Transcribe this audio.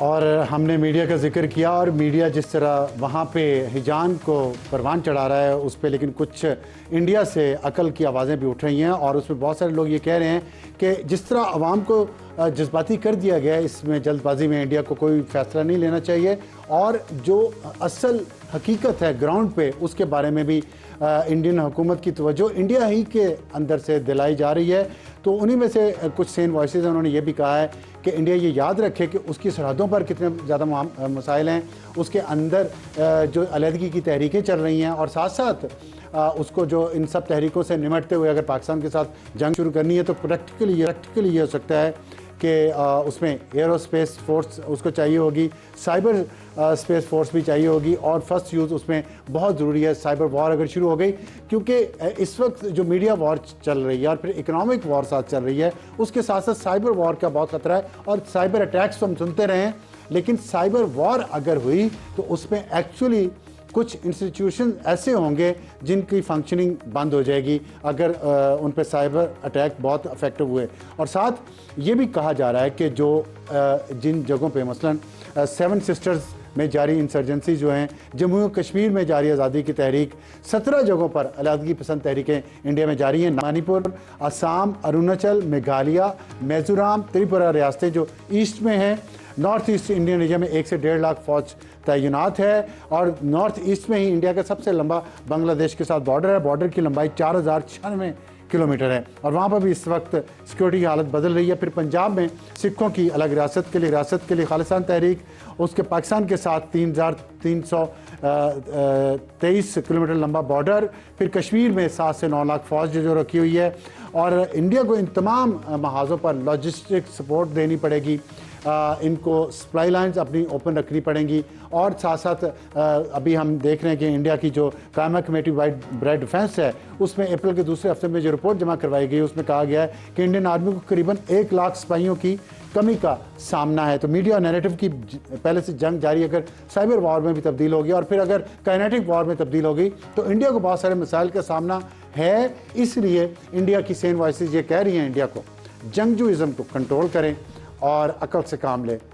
और हमने मीडिया का जिक्र किया और मीडिया जिस तरह वहाँ पे हिजान को परवान चढ़ा रहा है उस पर, लेकिन कुछ इंडिया से अकल की आवाज़ें भी उठ रही हैं और उसमें बहुत सारे लोग ये कह रहे हैं कि जिस तरह आवाम को जज्बाती कर दिया गया है, इसमें जल्दबाजी में इंडिया को कोई फ़ैसला नहीं लेना चाहिए और जो असल हकीकत है ग्राउंड पे उसके बारे में भी इंडियन हुकूमत की तवज्जो इंडिया ही के अंदर से दिलाई जा रही है। तो उन्हीं में से कुछ सेन वॉइसेस हैं, उन्होंने ये भी कहा है कि इंडिया ये याद रखे कि उसकी सरहदों पर कितने ज़्यादा मसाइल हैं, उसके अंदर जो अलहदगी की तहरीकें चल रही हैं और साथ साथ उसको जो इन सब तहरीकों से निमटते हुए अगर पाकिस्तान के साथ जंग शुरू करनी है तो प्रैक्टिकली ये हो सकता है कि उसमें एरोस्पेस फोर्स उसको चाहिए होगी, साइबर स्पेस फोर्स भी चाहिए होगी और फर्स्ट यूज़ उसमें बहुत ज़रूरी है साइबर वॉर अगर शुरू हो गई, क्योंकि इस वक्त जो मीडिया वॉर चल रही है और फिर इकोनॉमिक वॉर साथ चल रही है, उसके साथ साथ साइबर वॉर का बहुत ख़तरा है। और साइबर अटैक्स तो हम सुनते रहे हैं, लेकिन साइबर वॉर अगर हुई तो उसमें एक्चुअली कुछ इंस्टीट्यूशन ऐसे होंगे जिनकी फंक्शनिंग बंद हो जाएगी अगर उन पर साइबर अटैक बहुत इफेक्टिव हुए। और साथ ये भी कहा जा रहा है कि जो जिन जगहों पे मसलन 7 सिस्टर्स में जारी इंसर्जेंसी जो हैं, जम्मू कश्मीर में जारी आज़ादी की तहरीक, 17 जगहों पर अलहदगी पसंद तहरीकें इंडिया में जारी हैं। मणिपुर, असम, अरुणाचल, मेघालय, मिज़ोरम, त्रिपुरा रियासतें जो ईस्ट में हैं। नॉर्थ ईस्ट इंडियन रीजन में 1 से 1.5 लाख फ़ौज तैनात है और नॉर्थ ईस्ट में ही इंडिया का सबसे लंबा बांग्लादेश के साथ बॉर्डर है। बॉर्डर की लंबाई 4096 किलोमीटर है और वहाँ पर भी इस वक्त सिक्योरिटी की हालत बदल रही है। फिर पंजाब में सिखों की अलग रियासत के लिए खालिस्तान तहरीक, उसके पाकिस्तान के साथ 3323 किलोमीटर लंबा बॉर्डर। फिर कश्मीर में 7 से 9 लाख फ़ौज जो रखी हुई है और इंडिया को इन तमाम महाजों पर लॉजिस्टिक सपोर्ट देनी पड़ेगी, इनको सप्लाई लाइंस अपनी ओपन रखनी पड़ेंगी। और साथ साथ अभी हम देख रहे हैं कि इंडिया की जो कायमा कमेटी वाइड ब्राइट डिफेंस है उसमें अप्रैल के दूसरे हफ्ते में जो रिपोर्ट जमा करवाई गई उसमें कहा गया है कि इंडियन आर्मी को करीबन 1 लाख सिपाहियों की कमी का सामना है। तो मीडिया नैरेटिव की पहले से जंग जारी, अगर साइबर वॉर में भी तब्दील होगी और फिर अगर काइनेटिक वॉर में तब्दील होगी तो इंडिया को बहुत सारे मसाइल का सामना है। इसलिए इंडिया की सेन वॉइसेस ये कह रही हैं इंडिया को जंगजूइज़म को कंट्रोल करें और अकल से काम लें।